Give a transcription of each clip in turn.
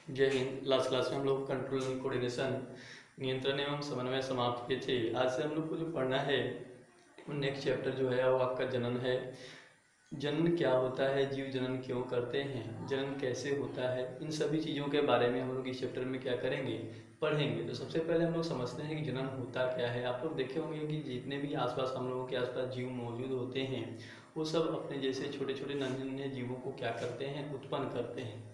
जय Hind. Last class में हम लोग कंट्रोल एंड कोऑर्डिनेशन, नियंत्रण एवं समन्वय समाप्त किए थे। आज से हम लोग को जो पढ़ना है वो नेक्स्ट चैप्टर जो है वो आपका जनन है। जनन क्या होता है, जीव जनन क्यों करते हैं, जनन कैसे होता है, इन सभी चीज़ों के बारे में हम लोग इस चैप्टर में क्या करेंगे, पढ़ेंगे। तो सबसे पहले हम लोग समझते हैं कि जनन होता क्या है। आप लोग देखे होंगे कि जितने भी आसपास हम लोगों के आसपास जीव मौजूद होते हैं वो सब अपने जैसे छोटे छोटे नन्हे नन्हे जीवों को क्या करते हैं, उत्पन्न करते हैं।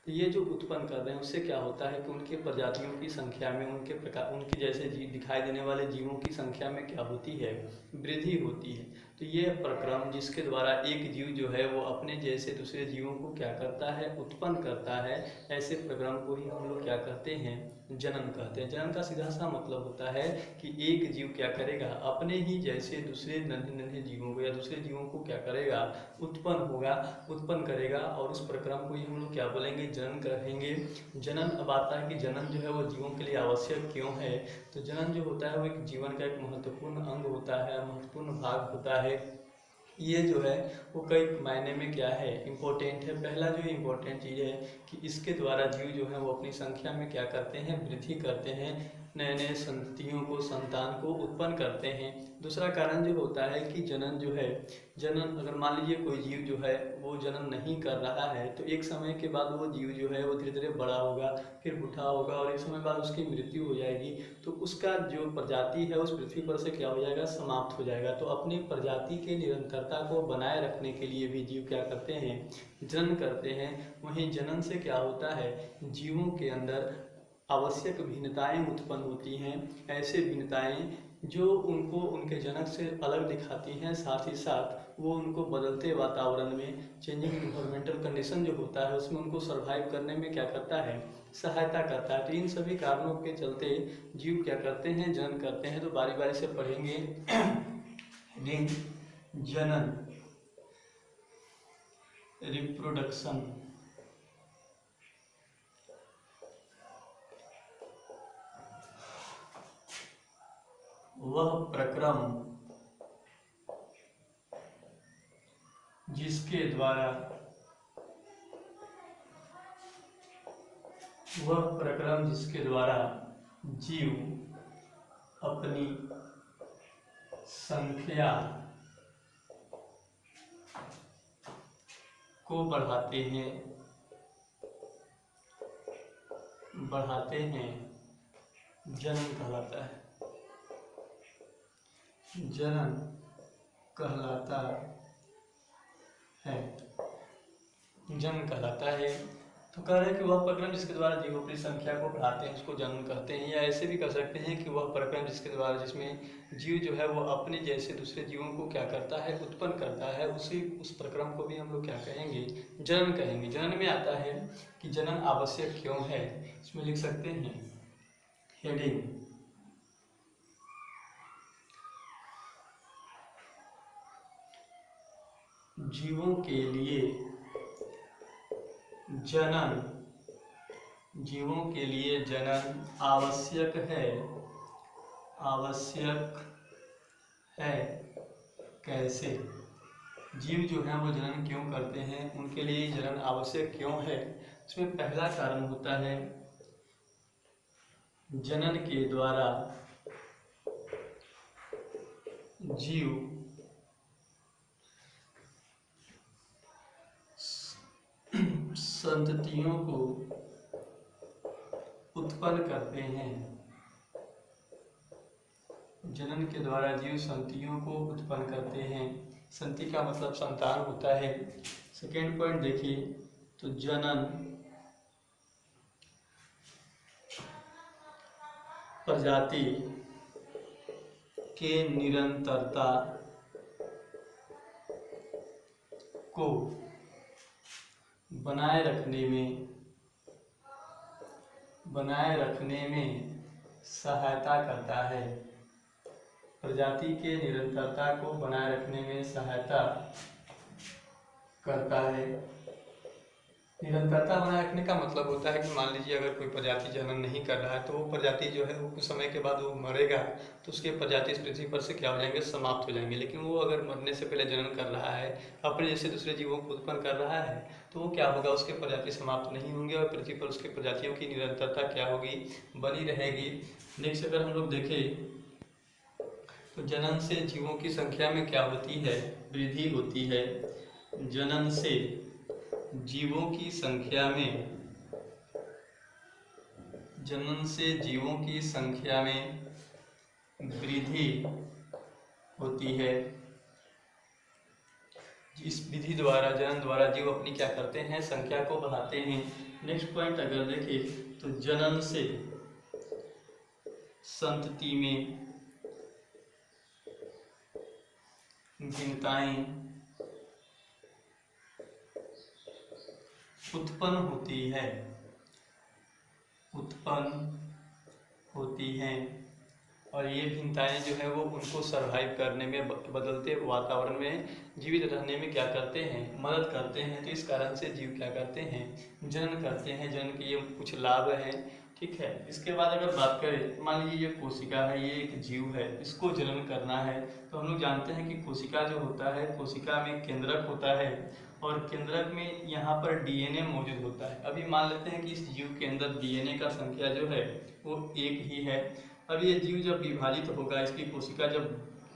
तो ये जो उत्पन्न कर रहे हैं उससे क्या होता है कि उनके प्रजातियों की संख्या में, उनके प्रकार, उनके जैसे जीव दिखाई देने वाले जीवों की संख्या में क्या होती है, वृद्धि होती है। तो ये प्रक्रम जिसके द्वारा एक जीव जो है वो अपने जैसे दूसरे जीवों को क्या करता है, उत्पन्न करता है, ऐसे प्रक्रम को ही हम लोग क्या कहते हैं, जनन कहते हैं। जनन का सीधा सा मतलब होता है कि एक जीव क्या करेगा, अपने ही जैसे दूसरे नन्हे नन्हे जीवों को या दूसरे जीवों को क्या करेगा, उत्पन्न करेगा। और उस प्रक्रम को ही हम लोग क्या बोलेंगे, जनन कहेंगे। जनन अब आता है कि जनन जो है वो जीवों के लिए आवश्यक क्यों है। तो जनन जो होता है वो एक जीवन का एक महत्वपूर्ण अंग होता है, महत्वपूर्ण भाग होता है। ये जो है वो कई मायने में क्या है, इम्पोर्टेंट है। पहला जो इम्पोर्टेंट चीज़ है कि इसके द्वारा जीव जो है वो अपनी संख्या में क्या करते हैं, वृद्धि करते हैं, नए नए संततियों को, संतान को उत्पन्न करते हैं। दूसरा कारण जो होता है कि जनन जो है, जनन अगर मान लीजिए कोई जीव जो है वो जनन नहीं कर रहा है तो एक समय के बाद वो जीव जो है वो धीरे धीरे बड़ा होगा, फिर बूढ़ा होगा और एक समय बाद उसकी मृत्यु हो जाएगी। तो उसका जो प्रजाति है उस पृथ्वी पर से क्या हो जाएगा, समाप्त हो जाएगा। तो अपनी प्रजाति के निरंतरता को बनाए रखने के लिए भी जीव क्या करते हैं, जनन करते हैं। वहीं जनन से क्या होता है, जीवों के अंदर आवश्यक भिन्नताएं उत्पन्न होती हैं। ऐसे भिन्नताएं जो उनको उनके जनक से अलग दिखाती हैं, साथ ही साथ वो उनको बदलते वातावरण में, चेंजिंग इन्वायरमेंटल कंडीशन जो होता है उसमें उनको सर्वाइव करने में क्या करता है, सहायता करता है। तो इन सभी कारणों के चलते जीव क्या करते हैं, जनन करते हैं। तो बारी बारी से पढ़ेंगे। जनन, रिप्रोडक्शन, वह प्रक्रम जिसके द्वारा जीव अपनी संख्या को बढ़ाते हैं, जनन कहलाता है। जनन कहलाता है। तो कह रहे हैं कि वह प्रक्रम जिसके द्वारा जीव अपनी संख्या को बढ़ाते हैं उसको जनन कहते हैं। या ऐसे भी कह सकते हैं कि वह प्रक्रम जिसमें जीव जो है वो अपने जैसे दूसरे जीवों को क्या करता है, उत्पन्न करता है, उस प्रक्रम को भी हम लोग क्या कहेंगे, जनन कहेंगे। जनन में आता है कि जनन आवश्यक क्यों है। इसमें लिख सकते हैं हेडिंग, जीवों के लिए जनन आवश्यक है। कैसे? जीव जो है वो जनन क्यों करते हैं, उनके लिए जनन आवश्यक क्यों है। इसमें पहला कारण होता है जनन के द्वारा जीव संततियों को उत्पन्न करते हैं। जनन के द्वारा जीव संततियों को उत्पन्न करते हैं। संतति का मतलब संतान होता है। सेकेंड पॉइंट देखिए, तो जनन प्रजाति के निरंतरता को बनाए रखने में सहायता करता है। प्रजाति के निरंतरता को बनाए रखने में सहायता करता है। निरंतरता बनाए रखने का मतलब होता है कि मान लीजिए अगर कोई प्रजाति जनन नहीं कर रहा है तो वो प्रजाति जो है वो कुछ समय के बाद वो मरेगा तो उसके प्रजाति इस पृथ्वी पर से क्या हो जाएंगे, समाप्त हो जाएंगे। लेकिन वो अगर मरने से पहले जनन कर रहा है, अपने जैसे दूसरे जीवों को उत्पन्न कर रहा है, तो तो क्या होगा, उसके प्रजाति समाप्त नहीं होंगे और पृथ्वी पर उसके प्रजातियों की निरंतरता क्या होगी, बनी रहेगी। नेक्स्ट अगर हम लोग देखें तो जनन से जीवों की संख्या में क्या होती है, वृद्धि होती है। जनन से जीवों की संख्या में, जनन से जीवों की संख्या में वृद्धि होती है। इस विधि द्वारा, जनन द्वारा जीव अपनी क्या करते हैं, संख्या को बढ़ाते हैं। नेक्स्ट पॉइंट अगर देखें तो जनन से संतति में भिन्नताएं उत्पन्न होती है, उत्पन्न होती हैं और ये भिन्नताएं जो है वो उनको सरवाइव करने में, बदलते वातावरण में जीवित रहने में क्या करते हैं, मदद करते हैं। तो इस कारण से जीव क्या करते हैं, जनन करते हैं। जनन के ये कुछ लाभ हैं, ठीक है। इसके बाद अगर बात करें, मान लीजिए ये कोशिका है, ये एक जीव है, इसको जनन करना है तो हम लोग जानते हैं कि कोशिका जो होता है, कोशिका में केंद्रक होता है और केंद्रक में यहाँ पर डीएनए मौजूद होता है। अभी मान लेते हैं कि इस जीव के अंदर डीएनए का संख्या जो है वो 1 ही है। अब ये जीव जब विभाजित होगा, इसकी कोशिका जब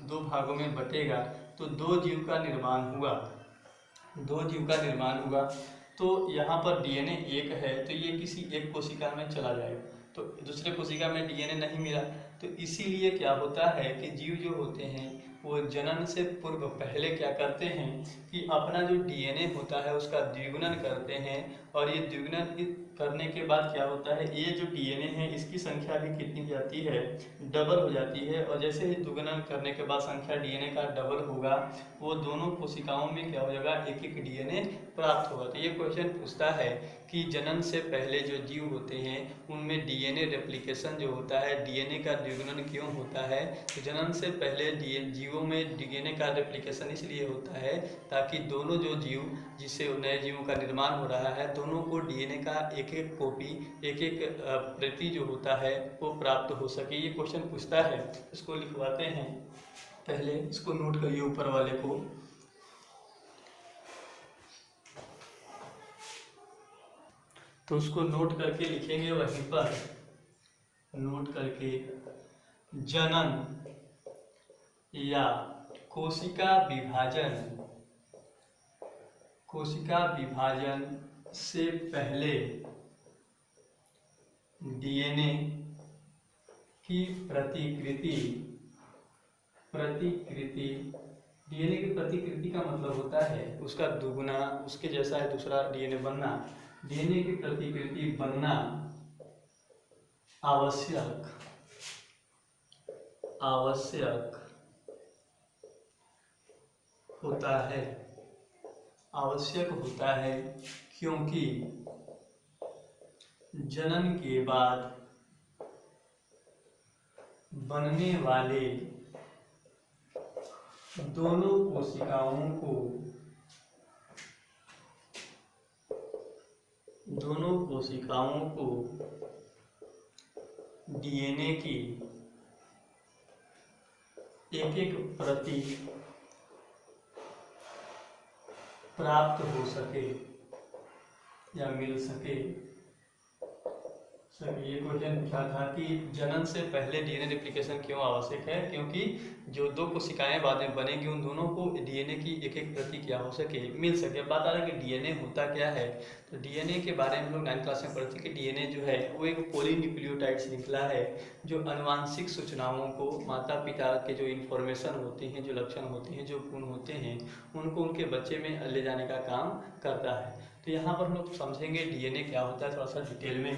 2 भागों में बटेगा तो 2 जीव का निर्माण हुआ, 2 जीव का निर्माण हुआ। तो यहाँ पर डीएनए 1 है तो ये किसी एक कोशिका में चला जाएगा, तो दूसरे कोशिका में डीएनए नहीं मिला। तो इसीलिए क्या होता है कि जीव जो होते हैं वो जनन से पूर्व पहले क्या करते हैं कि अपना जो डीएनए होता है उसका द्विगुणन करते हैं और ये द्विगुणन करने के बाद क्या होता है, ये जो डीएनए है इसकी संख्या भी कितनी हो जाती है, डबल हो जाती है। और जैसे ही द्विगुणन करने के बाद संख्या डीएनए का डबल होगा, वो दोनों कोशिकाओं में क्या हो जाएगा, एक एक डीएनए प्राप्त होगा। तो ये क्वेश्चन पूछता है कि जनन से पहले जो जीव होते हैं उनमें डीएनए रेप्लिकेशन जो होता है, डीएनए का द्विगुणन क्यों होता है। तो जनन से पहले जीवों में डीएनए का रेप्लिकेशन इसलिए होता है ताकि दोनों जो जीव जिससे नए जीवों का निर्माण हो रहा है, दोनों को डीएनए का एक एक कॉपी, एक एक प्रति जो होता है वो प्राप्त हो सके। ये क्वेश्चन पूछता है, इसको लिखवाते हैं। पहले इसको नोट करिए ऊपर वाले को। तो उसको नोट करके लिखेंगे वहीं पर, नोट करके जनन या कोशिका विभाजन, कोशिका विभाजन से पहले डीएनए की प्रतिकृति, डीएनए की प्रतिकृति का मतलब होता है उसका दुगुना, उसके जैसा है दूसरा डीएनए बनना। डीएनए की प्रतिकृति बनना आवश्यक होता है, आवश्यक होता है क्योंकि जनन के बाद बनने वाले दोनों कोशिकाओं को डीएनए की एक एक प्रति प्राप्त हो सके या मिल सके। ये क्वेश्चन पूछा था कि जनन से पहले डीएनए रेप्लिकेशन क्यों आवश्यक है, क्योंकि जो 2 कोशिकाएं बाद में बनेंगी उन दोनों को डीएनए की एक एक प्रति क्या हो सके, मिल सके। बात आ रहा है कि डीएनए होता क्या है। तो डीएनए के बारे में हम लोग 9th क्लास में पढ़ते हैं कि डीएनए जो है वो एक पॉलीन्यूक्लियोटाइड श्रृंखला है जो आनुवांशिक सूचनाओं को, माता पिता के जो इन्फॉर्मेशन होते हैं, जो लक्षण होते हैं, जो गुण होते हैं, उनको उनके बच्चे में ले जाने का काम करता है। तो यहाँ पर हम लोग समझेंगे डीएनए क्या होता है थोड़ा सा डिटेल में।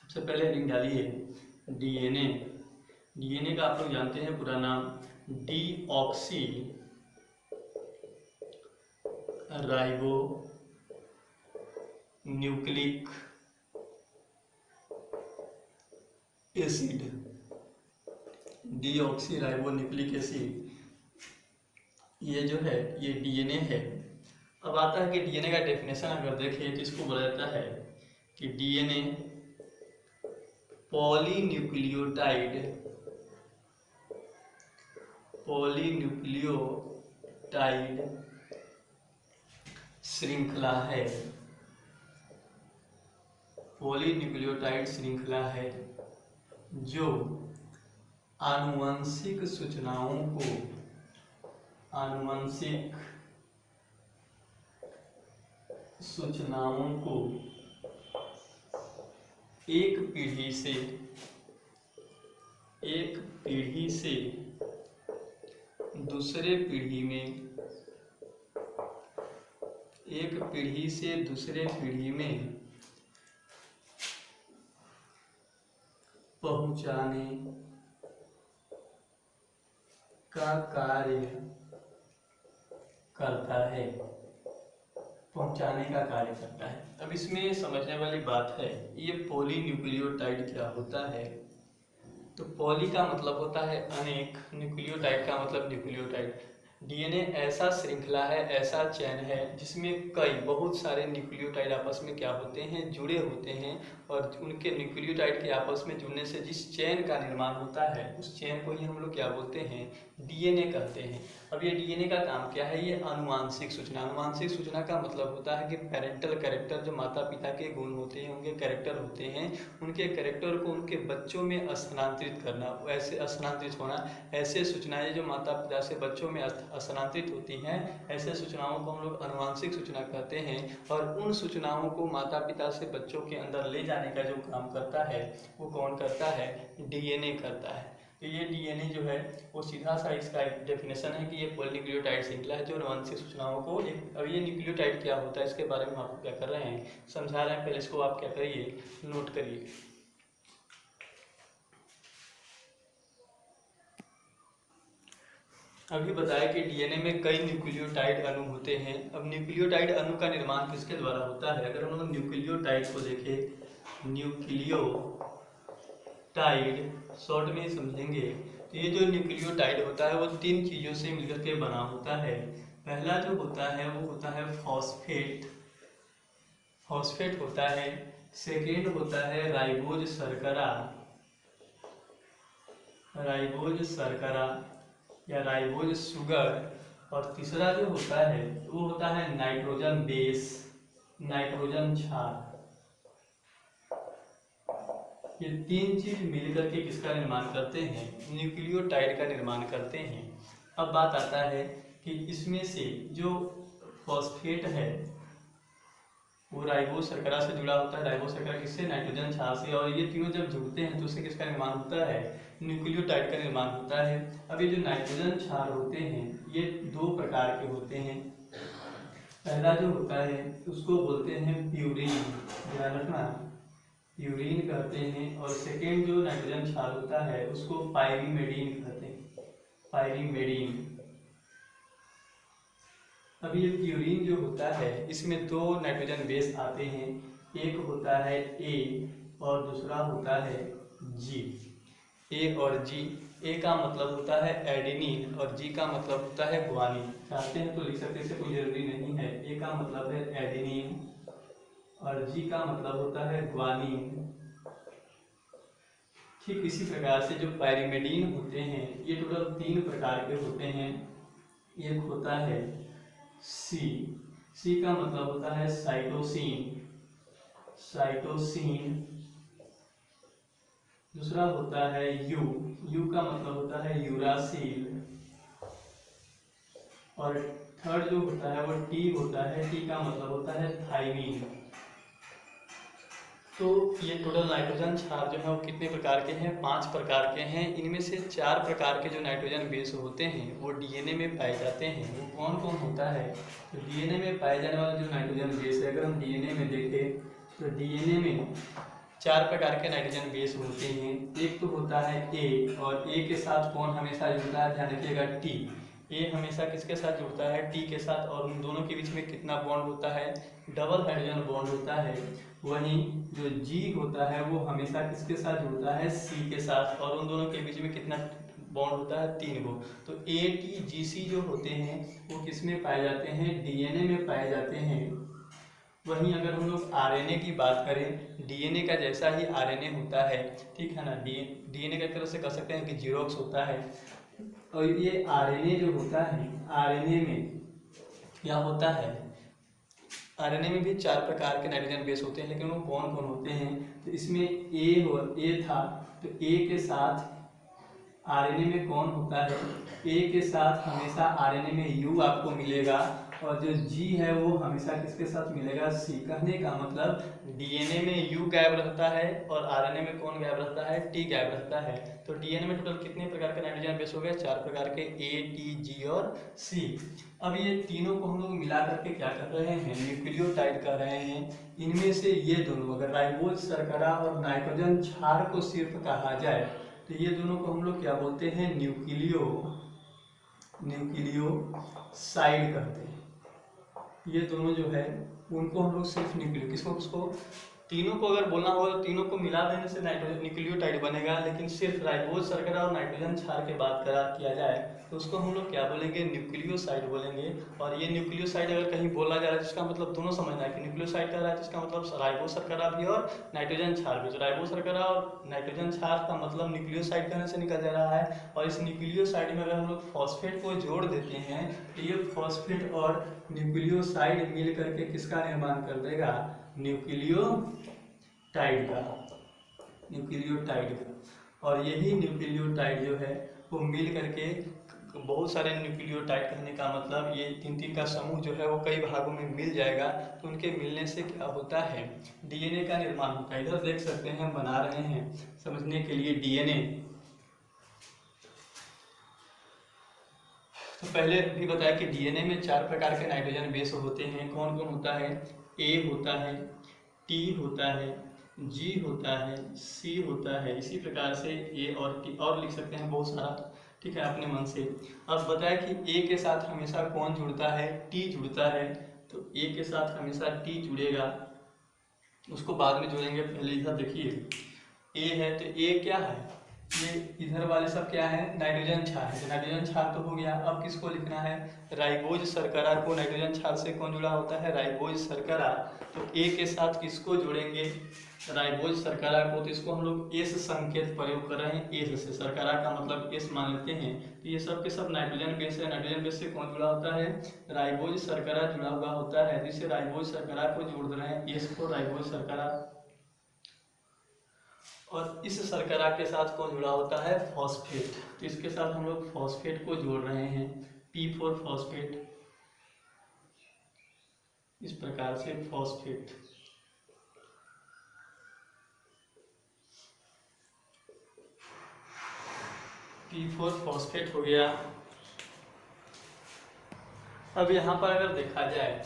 सबसे पहले लिंक डालिए डीएनए। डीएनए का आप लोग जानते हैं पूरा नाम deoxy ribo nucleic acid, deoxy ribo nucleic acid, ये जो है ये डीएनए है। अब आता है कि डीएनए का डेफिनेशन अगर देखें तो इसको बोला जाता है कि डीएनए पॉलीन्यूक्लियोटाइड श्रृंखला है, पॉलीन्यूक्लियोटाइड श्रृंखला है जो आनुवंशिक सूचनाओं को एक पीढ़ी से दूसरे पीढ़ी में पहुंचाने का कार्य करता है। अब इसमें समझने वाली बात है, ये पॉलीन्यूक्लियोटाइड क्या होता है। तो पॉली का मतलब होता है अनेक, न्यूक्लियोटाइड का मतलब न्यूक्लियोटाइड। डीएनए ऐसा श्रृंखला है, ऐसा चैन है जिसमें बहुत सारे न्यूक्लियोटाइड आपस में क्या होते हैं, जुड़े होते हैं, और उनके न्यूक्लियोटाइड के आपस में जुड़ने से जिस चैन का निर्माण होता है उस चैन को ही हम लोग क्या बोलते हैं, डीएनए कहते हैं। अब ये डीएनए का काम क्या है, ये आनुवांशिक सूचना का मतलब होता है कि पेरेंटल कैरेक्टर, जो माता पिता के गुण होते हैं, उनके कैरेक्टर होते हैं, उनके कैरेक्टर को उनके बच्चों में स्थानांतरित करना, वैसे स्थानांतरित होना। ऐसे सूचनाएं जो माता पिता से बच्चों में स्थानांतरित होती हैं, ऐसे सूचनाओं को हम लोग आनुवांशिक सूचना कहते हैं। और उन सूचनाओं को माता पिता से बच्चों के अंदर ले जाने का जो काम करता है वो कौन करता है, डीएनए करता है। तो ये डीएनए जो है वो सीधा सा इसका एक डेफिनेशन है कि ये पॉलीन्यूक्लियोटाइड श्रृंखला है जो आनुवंशिक सूचनाओं को अब ये न्यूक्लियोटाइड क्या होता है इसके बारे में आपको क्या कर रहे हैं, समझा रहे हैं। पहले इसको आप क्या करिए, नोट करिए। अभी बताया कि डीएनए में कई न्यूक्लियोटाइड अणु होते हैं। अब न्यूक्लियोटाइड अणु का निर्माण किसके द्वारा होता है, अगर हम लोग न्यूक्लियोटाइड को देखें, न्यूक्लियोटाइड शॉर्ट में समझेंगे तो ये जो न्यूक्लियोटाइड होता है वो 3 चीज़ों से मिलकर के बना होता है। पहला जो होता है वो होता है फॉस्फेट होता है। सेकेंड होता है राइबोज शर्करा या राइबोज शुगर, और तीसरा जो होता है वो होता है नाइट्रोजन क्षार। ये 3 चीज मिलकर के किसका निर्माण करते हैं, न्यूक्लियोटाइड का निर्माण करते हैं। अब बात आता है कि इसमें से जो फॉस्फेट है वो राइबोज शर्करा से जुड़ा होता है। राइबोज शर्करा किससे, नाइट्रोजन क्षार से, और ये तीनों जब जुड़ते हैं तो उससे किसका निर्माण होता है, न्यूक्लियोटाइड का निर्माण होता है। अब ये जो नाइट्रोजन क्षार होते हैं ये 2 प्रकार के होते हैं। पहला जो होता है उसको बोलते हैं प्यूरिन, ध्यान रखना, प्यूरिन कहते हैं। और सेकेंड जो नाइट्रोजन क्षार होता है उसको पायरीमेडीन कहते हैं, पायरीमेडीन। अब ये प्यूरिन जो होता है इसमें 2 नाइट्रोजन बेस आते हैं, एक होता है ए और दूसरा होता है जी। ए और जी, ए का मतलब होता है एडेनिन और जी का मतलब होता है ग्वानिन। चाहते हैं तो लिख सकते हैं, इसे कोई जरूरी नहीं है। ए का मतलब है एडेनिन और जी का मतलब होता है ग्वानिन। ठीक इसी प्रकार से जो पायरीमेडीन होते हैं ये टोटल 3 प्रकार के होते हैं। एक होता है सी का मतलब होता है साइटोसिन। दूसरा होता है यू का मतलब होता है यूरासिल। और थर्ड जो होता है वो टी होता है, टी का मतलब होता है थाइमिन। तो ये टोटल नाइट्रोजन क्षार जो है वो कितने प्रकार के हैं, 5 प्रकार के हैं। इनमें से 4 प्रकार के जो नाइट्रोजन बेस होते हैं वो डीएनए में पाए जाते हैं। वो कौन कौन होता है, तो डीएनए में पाए जाने वाला जो नाइट्रोजन बेस है, अगर हम डीएनए में देखें तो डीएनए में 4 प्रकार के नाइट्रोजन बेस होते हैं। एक तो होता है ए, और ए के साथ कौन हमेशा जुड़ता है, ध्यान रखिएगा टी। ए हमेशा किसके साथ जुड़ता है, टी के साथ, और उन दोनों के बीच में कितना बॉन्ड होता है, डबल हाइड्रोजन बॉन्ड होता है। वहीं जो जी होता है वो हमेशा किसके साथ जुड़ता है, सी के साथ, और उन दोनों के बीच में कितना बॉन्ड होता है, 3 गो। तो ए टी जी सी जो होते हैं वो किस में पाए जाते हैं, डीएनए में पाए जाते हैं। वहीं अगर हम लोग आरएनए की बात करें, डीएनए का जैसा ही आरएनए होता है, ठीक है ना, डीएनए का एक तरह से कह सकते हैं कि जीरोक्स होता है। और ये आरएनए जो होता है, आरएनए में क्या होता है, आरएनए में भी 4 प्रकार के नाइट्रोजन बेस होते हैं, लेकिन वो कौन कौन होते हैं? तो इसमें ए था, तो ए के साथ आरएनए में कौन होता है? ए के साथ हमेशा आरएनए में यू आपको मिलेगा, और जो जी है वो हमेशा किसके साथ मिलेगा? सी। कहने का मतलब डीएनए में यू गायब रहता है और आरएनए में कौन गायब रहता है? टी गायब रहता है। तो डीएनए में टोटल कितने प्रकार के नाइट्रोजन बेस हो गए? 4 प्रकार के, ए, टी, जी और सी। अब ये तीनों को हम लोग मिला करके क्या कर रहे हैं? न्यूक्लियोटाइड कर रहे हैं। इनमें से ये दोनों, अगर राइबोज शर्करा और नाइट्रोजन क्षार को सिर्फ कहा जाए तो ये दोनों को हम लोग क्या बोलते हैं? न्यूक्लियोसाइड कहते हैं। ये दोनों जो है उनको हम लोग सिर्फ किसको तीनों को अगर बोलना होगा तो तीनों को मिला देने से नाइट्रोजन न्यूक्लियोटाइड बनेगा, लेकिन सिर्फ राइबोज शर्करा और नाइट्रोजन क्षार की बात किया जाए तो उसको हम लोग क्या बोलेंगे? न्यूक्लियोसाइड बोलेंगे। और ये न्यूक्लियोसाइड अगर कहीं बोला जा रहा है तो इसका मतलब दोनों समझना है कि न्यूक्लियोसाइड कह रहा है तो इसका मतलब राइबोज शर्करा भी और नाइट्रोजन क्षार भी। तो राइबोज शर्करा और नाइट्रोजन क्षार का मतलब न्यूक्लियोसाइड कहने से निकल जा रहा है। और इस न्यूक्लियोसाइड में अगर हम लोग फॉस्फेट को जोड़ देते हैं तो ये फॉस्फेट और न्यूक्लियोसाइड मिल करके किसका निर्माण कर देगा? न्यूक्लियोटाइड का। और यही न्यूक्लियोटाइड जो है वो मिल करके बहुत सारे न्यूक्लियोटाइड, कहने का मतलब ये 3-3 का समूह जो है वो कई भागों में मिल जाएगा। तो उनके मिलने से क्या होता है? डीएनए का निर्माण होता है। इधर देख सकते हैं, बना रहे हैं समझने के लिए डीएनए। तो पहले भी बताया कि डीएनए में 4 प्रकार के नाइट्रोजन बेस होते हैं। कौन कौन होता है? ए होता है, टी होता है, जी होता है, सी होता है। इसी प्रकार से ए और टी और लिख सकते हैं बहुत सारा, ठीक है, अपने मन से। अब बताया कि ए के साथ हमेशा कौन जुड़ता है? टी जुड़ता है। तो ए के साथ हमेशा टी जुड़ेगा, उसको बाद में जोड़ेंगे। पहले इधर देखिए, ए है तो ए क्या है? ये इधर वाले सब क्या है? नाइट्रोजन क्षार है। तो नाइट्रोजन क्षार तो हो गया। अब किसको लिखना है? राइबोज शर्करा को। नाइट्रोजन क्षार से कौन जुड़ा होता है? राइबोज शर्करा। तो ए के साथ किसको जोड़ेंगे? राइबोज शर्करा को। तो इसको हम लोग एस संकेत प्रयोग कर रहे हैं, एस से। शर्करा का मतलब एस मान लेते हैं। तो ये सब के सब नाइट्रोजन बेस है। नाइट्रोजन बेस से कौन जुड़ा होता है? राइबोज शर्करा जुड़ा हुआ होता है। जिससे राइबोज शर्करा को जोड़ रहे हैं, एस को, राइबोज शर्करा। और इस शर्करा के साथ कौन जुड़ा होता है? फॉस्फेट। तो इसके साथ हम लोग फॉस्फेट को जोड़ रहे हैं, P4 फॉस्फेट। इस प्रकार से फॉस्फेट। P4 फॉस्फेट हो गया। अब यहाँ पर अगर देखा जाए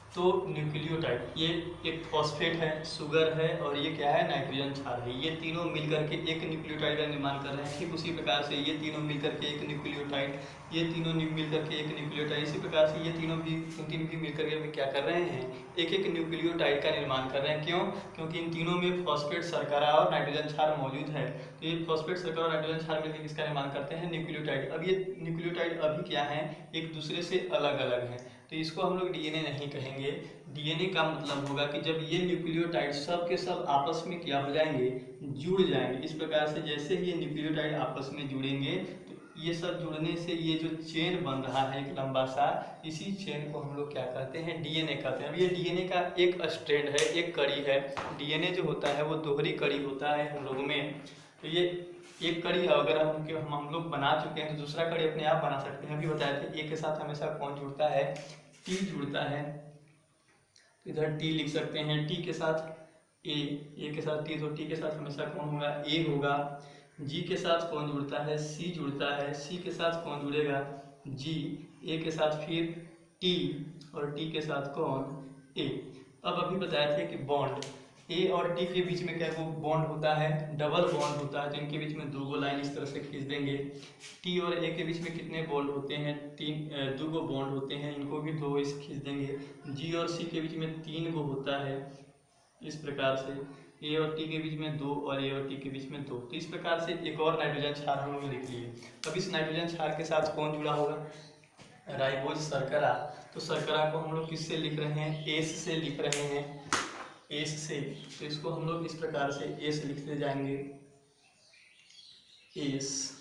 तो न्यूक्लियोटाइड, ये एक फॉस्फेट है, शुगर है, और ये क्या है? नाइट्रोजन क्षार है। ये तीनों मिलकर के एक न्यूक्लियोटाइड का निर्माण कर रहे हैं। ठीक उसी प्रकार से ये तीनों मिलकर के एक न्यूक्लियोटाइड, ये तीनों मिलकर के एक न्यूक्लियोटाइड। इसी प्रकार से ये तीनों भी, तीन भी मिलकर के क्या कर रहे हैं? एक एक न्यूक्लियोटाइड का निर्माण कर रहे हैं। क्यों? क्योंकि इन तीनों में फॉस्फेट, शर्करा और नाइट्रोजन क्षार मौजूद है। तो ये फॉस्फेट, शर्करा और नाइट्रोजन क्षार मिलकर किसका निर्माण करते हैं? न्यूक्लियोटाइड। अब ये न्यूक्लियोटाइड अभी क्या है? एक दूसरे से अलग अलग है। तो इसको हम लोग डीएनए नहीं कहेंगे। डीएनए का मतलब होगा कि जब ये न्यूक्लियोटाइड सब के सब आपस में क्या हो जाएंगे? जुड़ जाएंगे। इस प्रकार से जैसे ही ये न्यूक्लियोटाइड आपस में जुड़ेंगे तो ये सब जुड़ने से ये जो चेन बन रहा है एक लंबा सा, इसी चेन को हम लोग क्या कहते हैं? डीएनए कहते हैं। अब ये डीएनए का एक स्ट्रैंड है, एक कड़ी है। डीएनए जो होता है वो दोहरी कड़ी होता है हम लोगों में। तो ये एक कड़ी अगर हम लोग बना चुके हैं तो दूसरा कड़ी अपने आप बना सकते हैं। अभी बताए थे ए के साथ हमेशा कौन जुड़ता है? टी जुड़ता है। इधर टी लिख सकते हैं, टी के साथ ए के साथ टी, तो टी के साथ हमेशा कौन होगा? ए होगा। जी के साथ कौन जुड़ता है? सी जुड़ता है। सी के साथ कौन जुड़ेगा? जी। ए के साथ फिर टी, और टी के साथ कौन? ए। अब अभी बताए थे कि बॉन्ड ए और टी के बीच में क्या वो बॉन्ड होता है? डबल बॉन्ड होता है। तो इनके बीच में 2 लाइन इस तरह से खींच देंगे। टी और ए के बीच में कितने बॉन्ड होते हैं? 2 बॉन्ड होते हैं, इनको भी 2 इस खींच देंगे। जी और सी के बीच में 3 होता है। इस प्रकार से ए और टी के बीच में 2 और ए और टी के बीच में 2। तो इस प्रकार से एक और नाइट्रोजन क्षार हम लोग लिख लिए। अब इस नाइट्रोजन क्षार के साथ कौन जुड़ा होगा? राइबोज शर्करा। तो शर्करा को हम लोग किससे लिख रहे हैं? एस से लिख रहे हैं, एस से। तो इसको हम लोग इस प्रकार से एस लिखते जाएंगे, एस।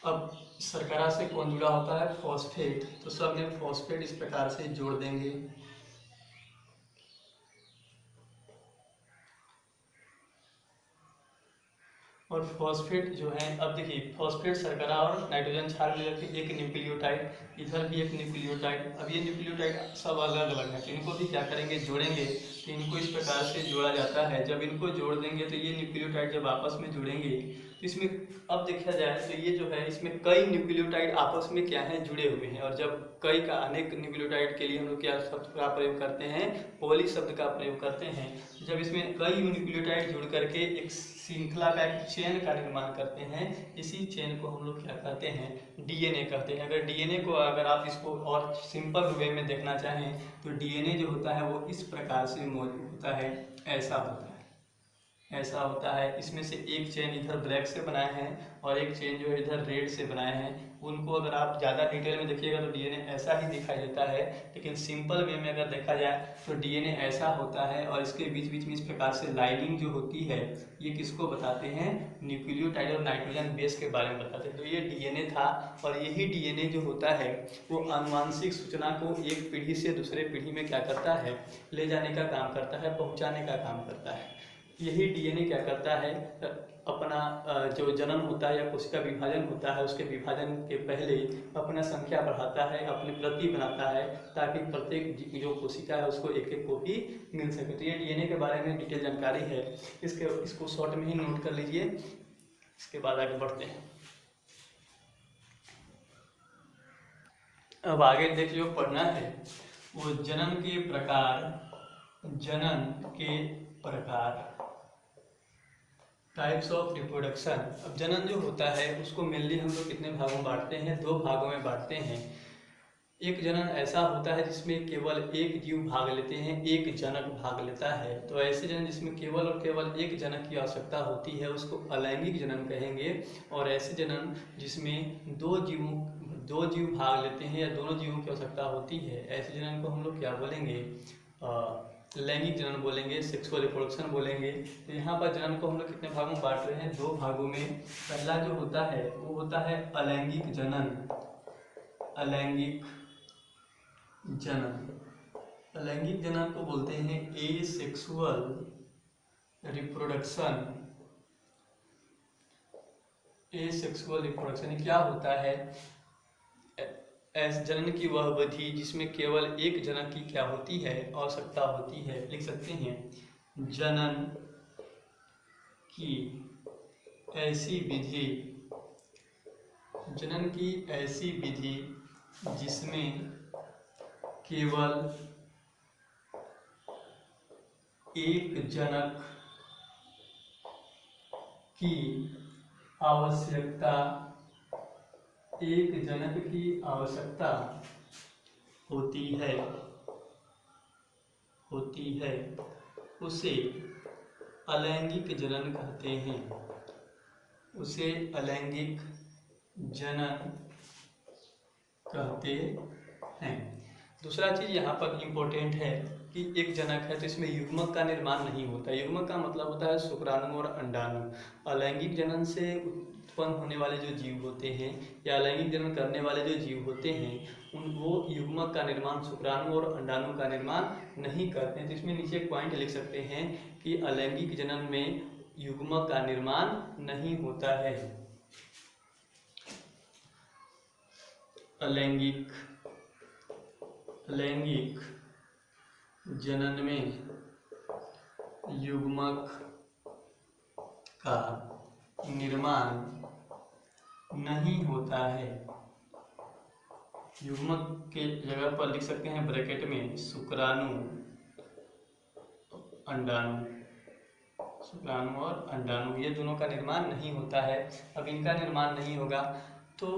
अब शर्करा से कौन जुड़ा होता है? फॉस्फेट। तो सब में फॉस्फेट इस प्रकार से जोड़ देंगे। और फॉस्फेट जो है, अब देखिए फॉस्फेट शर्करा और नाइट्रोजन क्षार मिलकर के एक न्यूक्लियोटाइड, इधर भी एक न्यूक्लियोटाइड। अब ये न्यूक्लियोटाइड सब अलग अलग है, तो इनको भी क्या करेंगे? जोड़ेंगे। तो इनको इस प्रकार से जोड़ा जाता है। जब इनको जोड़ देंगे तो ये न्यूक्लियोटाइड जब आपस में जुड़ेंगे तो इसमें, अब देखा जाए तो ये जो है इसमें कई न्यूक्लियोटाइड आपस में क्या है? जुड़े हुए हैं। और जब कई का अनेक न्यूक्लियोटाइड के लिए हम लोग क्या शब्द का प्रयोग करते हैं? पॉली शब्द का प्रयोग करते हैं। जब इसमें कई न्यूक्लियोटाइड जुड़ करके एक श्रृंखला का, एक चेन का निर्माण करते हैं, इसी चेन को हम लोग क्या कहते हैं? डीएनए कहते हैं। अगर डीएनए को, अगर आप इसको और सिंपल वे में देखना चाहें तो डीएनए जो होता है वो इस प्रकार से मौजूद होता है, ऐसा होता है, ऐसा होता है। इसमें से एक चेन इधर ब्लैक से बनाए हैं और एक चेन जो है इधर रेड से बनाए हैं। उनको अगर आप ज़्यादा डिटेल में देखिएगा तो डीएनए ऐसा ही दिखाई देता है, लेकिन सिंपल वे में अगर देखा जाए तो डीएनए ऐसा होता है। और इसके बीच बीच में इस प्रकार से लाइनिंग जो होती है, ये किसको बताते हैं? न्यूक्लियोटाइड और नाइट्रोजन बेस के बारे में बताते हैं। तो ये डीएनए था। और यही डीएनए जो होता है वो आनुवांशिक सूचना को एक पीढ़ी से दूसरे पीढ़ी में क्या करता है? ले जाने का काम करता है, पहुँचाने का काम करता है। यही डीएनए क्या करता है? अपना जो जन्म होता है या कोशिका विभाजन होता है, उसके विभाजन के पहले अपना संख्या बढ़ाता है, अपनी प्रति बनाता है, ताकि प्रत्येक जो कोशिका है उसको एक एक कॉपी मिल सके। तो ये डीएनए के बारे में डिटेल जानकारी है, इसको शॉर्ट में ही नोट कर लीजिए। इसके बाद आगे बढ़ते हैं। अब आगे देखिए जो पढ़ना है वो जनन के प्रकार, जनन के प्रकार, टाइप्स ऑफ रिप्रोडक्शन। अब जनन जो होता है उसको मेनली हम लोग कितने भागों में बांटते हैं? दो भागों में बांटते हैं। एक जनन ऐसा होता है जिसमें केवल एक जीव भाग लेते हैं, एक जनक भाग लेता है। तो ऐसे जनन जिसमें केवल और केवल एक जनक की आवश्यकता होती है उसको अलैंगिक जनन कहेंगे। और ऐसे जनन जिसमें दो जीव भाग लेते हैं या दोनों जीवों की आवश्यकता होती है, ऐसे जनन को हम लोग क्या बोलेंगे? लैंगिक जनन बोलेंगे, सेक्सुअल रिप्रोडक्शन बोलेंगे। तो यहाँ पर जनन को हम लोग कितने भागों में बांट रहे हैं? दो भागों में। पहला जो होता है वो होता है अलैंगिक जनन। अलैंगिक जनन, अलैंगिक जनन को बोलते हैं एसेक्सुअल रिप्रोडक्शन। एसेक्सुअल रिप्रोडक्शन क्या होता है? जनन की वह अवधि जिसमें केवल एक जनक की क्या होती है? आवश्यकता होती है। लिख सकते हैं जनन की ऐसी विधि, जनन की ऐसी विधि जिसमें केवल एक जनक की आवश्यकता, एक जनक की आवश्यकता होती है, उसे अलैंगिक जनन कहते हैं। उसे अलैंगिक जनन कहते हैं। दूसरा चीज यहाँ पर इम्पोर्टेंट है कि एक जनक है तो इसमें युग्मक का निर्माण नहीं होता। युग्मक का मतलब होता है शुक्राणु और अंडाणु। अलैंगिक जनन से उत्पन्न होने वाले जो जीव होते हैं या अलैंगिक जनन करने वाले जो जीव होते हैं वो युग्मक का निर्माण, शुक्राणु और अंडाणु का निर्माण नहीं करते हैं। तो इसमें नीचे एक पॉइंट लिख सकते हैं कि अलैंगिक जनन में युग्मक का निर्माण नहीं होता है। अलैंगिक जनन में युग्मक का निर्माण नहीं होता है। युग्मक के जगह पर लिख सकते हैं ब्रैकेट में शुक्राणु, अंडाणु, शुक्राणु और अंडाणु, ये दोनों का निर्माण नहीं होता है। अब इनका निर्माण नहीं होगा तो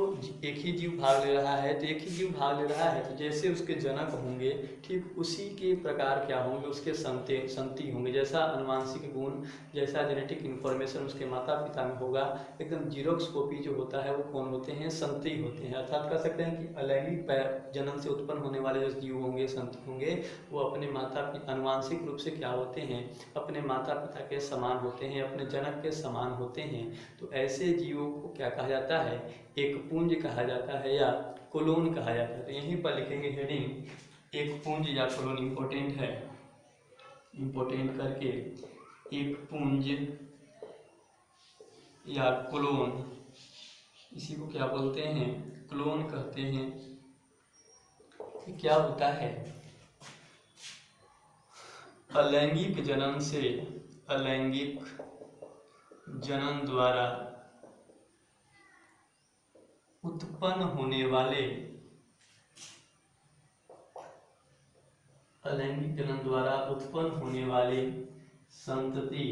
एक ही जीव भाग ले रहा है, तो एक ही जीव भाग ले रहा है तो जैसे उसके जनक होंगे ठीक उसी के प्रकार क्या होंगे? उसके संति होंगे। जैसा अनुवांशिक गुण, जैसा जेनेटिक इन्फॉर्मेशन उसके माता पिता में होगा, एकदम जीरोक्स कॉपी जो होता है वो कौन होते हैं? संति होते हैं। अर्थात कह सकते हैं कि अलैंगिक जनन से उत्पन्न होने वाले जो जीव होंगे, संति होंगे, वो अपने माता पिता अनुवांशिक रूप से क्या होते हैं? अपने माता पिता के समान होते हैं, अपने जनक के समान होते हैं। तो ऐसे जीवों को क्या कहा जाता है? एक एक पुंज कहा जाता है या कोलोन कहा जाता है। तो यहीं पर लिखेंगे हेडिंग एक पुंज या कोलोन, इम्पोर्टेंट है, इम्पोर्टेंट करके एक पुंज या कोलोन, इसी को क्या बोलते हैं, क्लोन कहते हैं। क्या होता है, अलैंगिक जनन से, अलैंगिक जनन द्वारा उत्पन्न होने वाले, अलैंगिक जनन द्वारा उत्पन्न होने वाले संतति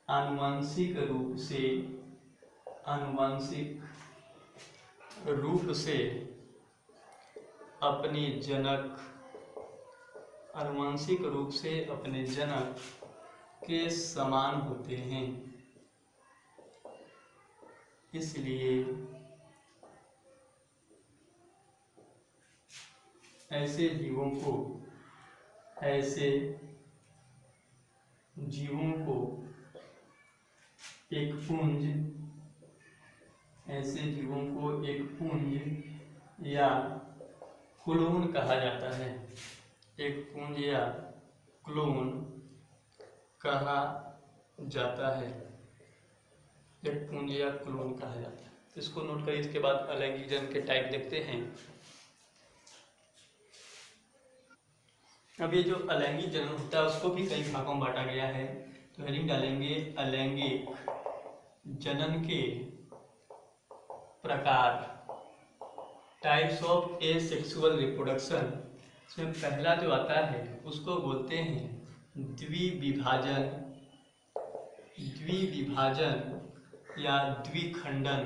आनुवंशिक रूप से, आनुवंशिक रूप से अपने जनक, आनुवंशिक रूप से अपने जनक के समान होते हैं। इसलिए ऐसे जीवों को, ऐसे जीवों को एक पुंज, ऐसे जीवों को एक पुंज या क्लोन कहा जाता है। एक पुंज या क्लोन कहा जाता है, एक पुंज या क्लोन कहा जाता है। इसको नोट करिए। इसके बाद अलैंगिक जनन के टाइप देखते हैं। अब ये जो अलैंगिक जनन होता है उसको भी कई भागों में बांटा गया है। तो हेडिंग डालेंगे अलैंगिक जनन के प्रकार, टाइप्स ऑफ एसेक्सुअल रिप्रोडक्शन। इसमें पहला जो आता है उसको बोलते हैं द्विविभाजन, द्विविभाजन या द्विखंडन।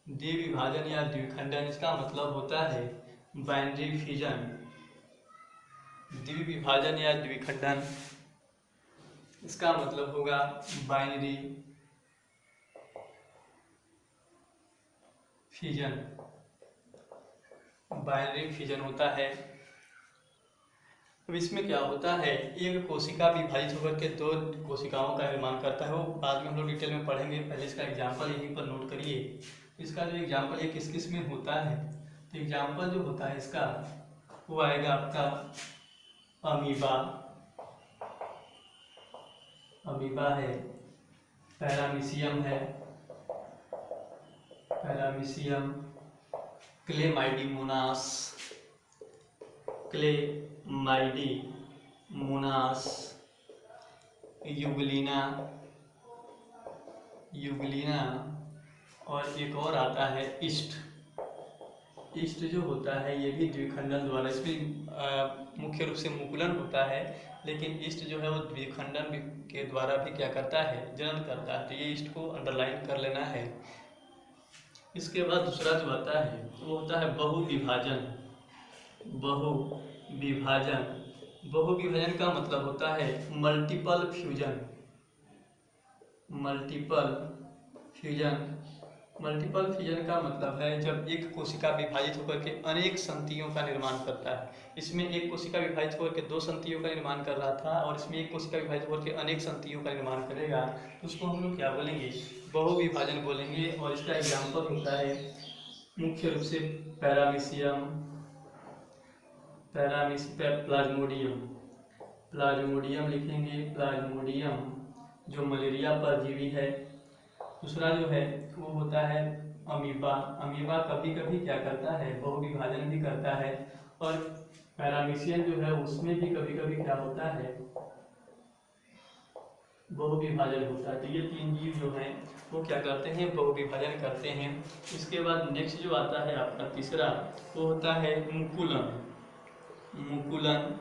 द्विविभाजन या द्विखंडन, इसका मतलब होता है बाइनरी फिजन। द्विविभाजन या द्विखंडन, इसका मतलब होगा बाइनरी फिजन, बाइनरी फिजन होता है। अब इसमें क्या होता है, एक कोशिका विभाजित होकर के दो कोशिकाओं का निर्माण करता है। वो बाद में हम लोग डिटेल में पढ़ेंगे, पहले इसका एग्जाम्पल यहीं पर नोट करिए। इसका जो एग्जाम्पल ये किस किस में होता है, तो एग्जाम्पल जो होता है इसका वो आएगा आपका अमीबा, अमीबा है, पैरामीशियम है, पैरामीशियम, क्लेमाइडीमोनास, क्लेमाइडीमोनास, युगलिना, युगलिना, और एक और आता है ईस्ट। ईस्ट जो होता है ये भी द्विखंडन द्वारा, इसमें मुख्य रूप से मुकुलन होता है, लेकिन ईस्ट जो है वो द्विखंडन के द्वारा भी क्या करता है, जनन करता है। तो ये ईस्ट को अंडरलाइन कर लेना है। इसके बाद दूसरा जो आता है वो होता है बहुविभाजन। बहुविभाजन, बहुविभाजन का मतलब होता है multiple fusion, multiple fusion. Multiple fusion का मतलब है जब एक कोशिका विभाजित होकर के अनेक संतियों का निर्माण करता है। इसमें एक कोशिका विभाजित होकर के दो संतियों का निर्माण कर रहा था और इसमें एक कोशिका विभाजित होकर के अनेक संतियों का निर्माण करेगा, तो उसको हम लोग क्या बोलेंगे, बहुविभाजन बोलेंगे। और इसका एग्जाम्पल होता है मुख्य रूप से पैरामीशियम, प्लाज्मोडियम, प्लाज्मोडियम लिखेंगे, प्लाज्मोडियम जो मलेरिया परजीवी है। दूसरा जो है वो होता है अमीबा। अमीबा कभी कभी क्या करता है, बहुविभाजन भी करता है। और पैरामीशियम जो है उसमें भी कभी कभी क्या होता है, बहुविभाजन होता है। तो ये तीन जीव जो हैं वो क्या करते हैं, बहुविभाजन करते हैं। इसके बाद नेक्स्ट जो आता है आपका तीसरा, वो होता है मुकुलन। मुकुलन,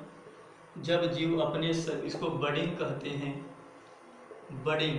जब जीव अपने इसको बडिंग कहते हैं, बडिंग।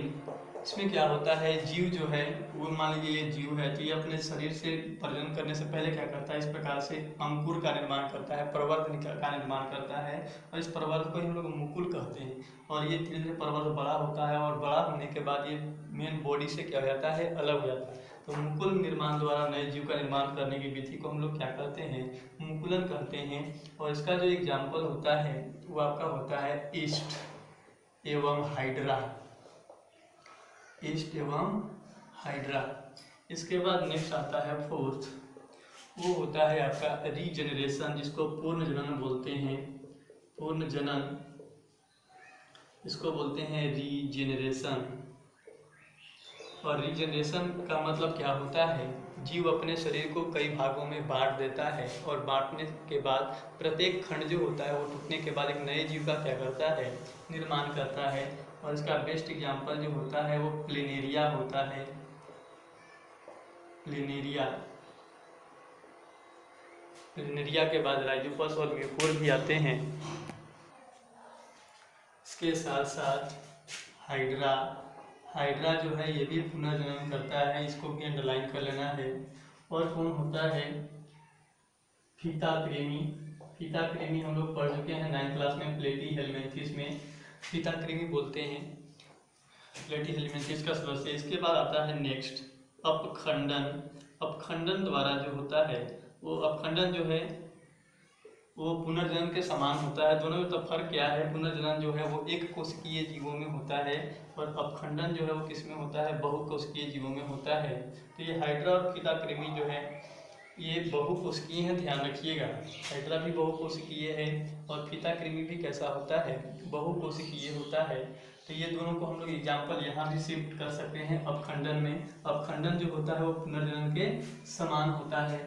इसमें क्या होता है, जीव जो है वो मान लीजिए ये जीव है तो ये अपने शरीर से प्रजनन करने से पहले क्या करता है, इस प्रकार से अंकुर का निर्माण करता है, प्रवर्ध का निर्माण करता है, और इस प्रवर्ध को हम लोग मुकुल कहते हैं। और ये धीरे धीरे प्रवर्ध बड़ा होता है और बड़ा होने के बाद ये मेन बॉडी से क्या हो जाता है, अलग हो जाता है। तो मुकुल निर्माण द्वारा नए जीव का निर्माण करने की विधि को हम लोग क्या कहते हैं, मुकुलन कहते हैं। और इसका जो एग्जाम्पल होता है वो आपका होता है ईस्ट एवं हाइड्रा, ईस्ट एवं हाइड्रा। इसके बाद नेक्स्ट आता है फोर्थ, वो होता है आपका रीजेनरेशन, जिसको पूर्ण जनन बोलते हैं। पूर्ण जनन, इसको बोलते हैं रीजेनरेशन। और रीजनरेशन का मतलब क्या होता है, जीव अपने शरीर को कई भागों में बांट देता है और बांटने के बाद प्रत्येक खंड जो होता है वो टूटने के बाद एक नए जीव का क्या करता है, निर्माण करता है। और इसका बेस्ट एग्जांपल जो होता है वो प्लेनेरिया होता है। प्लेनेरिया, प्लेनेरिया के बाद राइजोपस और म्यूकोर भी आते हैं। इसके साथ साथ हाइड्रा, हाइड्रा जो है ये भी पुनर्जन्म करता है, इसको भी अंडरलाइन कर लेना है। और कौन होता है, फीता कृमि। फीता कृमि हम लोग पढ़ चुके हैं 9th क्लास में, प्लेटी हेलमिंथिस में फीता कृमि बोलते हैं, प्लेटी हेलमिंथिस का सदस्य। इसके बाद आता है नेक्स्ट अपखंडन। अपखंडन द्वारा जो होता है वो अपखंडन जो है वो पुनर्जन्म के समान होता है। दोनों में तो फर्क क्या है, पुनर्जन्म जो है वो एक कोशिकीय जीवों में होता है और अपखंडन जो है वो किस में होता है, बहुकोशिकीय जीवों में होता है। तो ये हाइड्रा और फीता कृमि जो है ये बहुकोशिकीय है, ध्यान रखिएगा। हाइड्रा भी बहुकोशिकीय है और फीता कृमि भी कैसा होता है, बहुकोशिकीय होता है। तो ये दोनों को हम लोग एग्जाम्पल यहाँ भी शिफ्ट कर सकते हैं अपखंडन में। अपखंडन जो होता है वो पुनर्जन्म के समान होता है,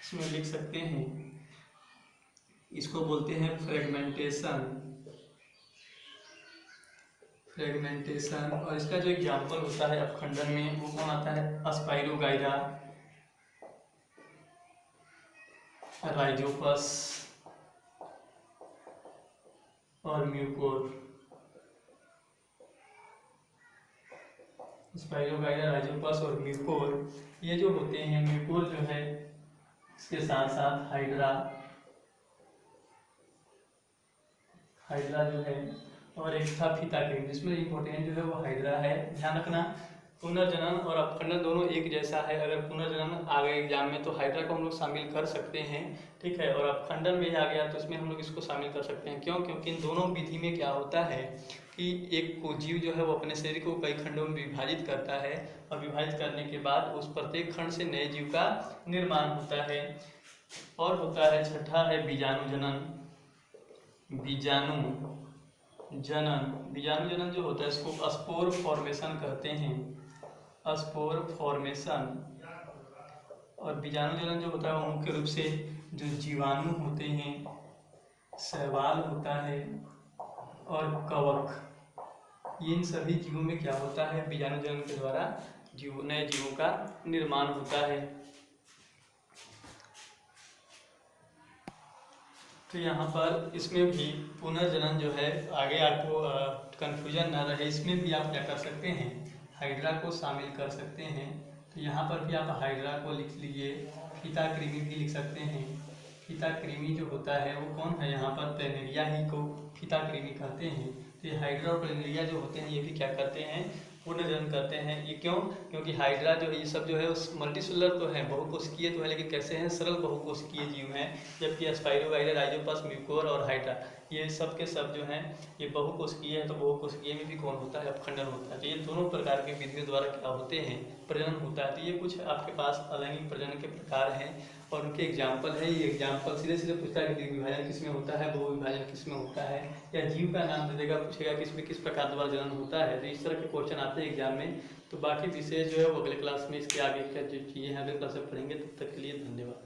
इसमें लिख सकते हैं। इसको बोलते हैं फ्रेगमेंटेशन। फ्रेगमेंटेशन, और इसका जो एग्जाम्पल होता है अपखंडन में वो कौन आता है, स्पाइरोगाइरा, राइजोपस और म्यूकोर। स्पाइरोगाइरा, राइजोपस और म्यूकोर ये जो होते हैं, म्यूकोर जो है इसके साथ साथ हाइड्रा, हाइड्रा जो है, और एक था फीता कृमि, जिसमें इम्पोर्टेंट जो है वो हाइड्रा है। ध्यान रखना पुनर्जनन और अपखंडन दोनों एक जैसा है। अगर पुनर्जनन आ गए एग्जाम में तो हाइड्रा को हम लोग शामिल कर सकते हैं, ठीक है। और अपखंडन में आ गया तो इसमें हम लोग इसको शामिल कर सकते हैं। क्यों? क्योंकि इन दोनों विधि में क्या होता है कि एक को जीव जो है वो अपने शरीर को कई खंडों में विभाजित करता है और विभाजित करने के बाद उस प्रत्येक खंड से नए जीव का निर्माण होता है। और होता है छठा है बीजाणु जनन। बीजाणु जनन, बीजाणु जनन जो होता है इसको स्पोर फॉर्मेशन कहते हैं, स्पोर फॉर्मेशन। और बीजाणु जनन जो होता है वो मुख्य रूप से जो जीवाणु होते हैं, शैवाल होता है और कवक, इन सभी जीवों में क्या होता है, बीजाणु जनन के द्वारा नए जीवों का निर्माण होता है। तो यहाँ पर इसमें भी पुनर्जनन जो है, आगे आपको कंफ्यूजन ना रहे, इसमें भी आप क्या कर सकते हैं, हाइड्रा को शामिल कर सकते हैं। तो यहाँ पर भी आप हाइड्रा को लिख लीजिए, फीता कृमि भी लिख सकते हैं। फीता कृमि जो होता है वो कौन है, यहाँ पर प्लेनेरिया ही को फीता कृमि कहते हैं। तो ये हाइड्रा और प्लेनेरिया जो होते हैं ये भी क्या करते हैं, पुनर्जनन करते हैं। ये क्यों? क्योंकि हाइड्रा जो है ये सब जो है उस मल्टीसेलुलर तो है, बहुकोशिकीय तो है, लेकिन कैसे हैं, सरल बहुकोशिकीय जीव हैं। जबकि स्पाइरोगाइरा, राइजोपस, म्यूकोर और हाइड्रा ये सब के सब जो हैं ये बहुकोशिकीय है। तो बहुकोशिकीय में भी कौन होता है, अपखंडन होता है। तो ये दोनों प्रकार के विधियों द्वारा क्या होते हैं, प्रजनन होता है। तो ये कुछ आपके पास अलैंगिक प्रजनन के प्रकार हैं और उनके एग्जाम्पल है। ये एग्जाम्पल सीधे सीधे पूछता है कि विभाजन किस में होता है, बहुविभाजन किस में होता है, या जीव का नाम दे देगा, पूछेगा किसमें किस प्रकार द्वारा जनन होता है। तो इस तरह के क्वेश्चन आते हैं एग्जाम में। तो बाकी विषय जो है वो अगले क्लास में इसके आगे क्या जो चीज़ें हैं अगले क्लास में पढ़ेंगे। तब तक के लिए धन्यवाद।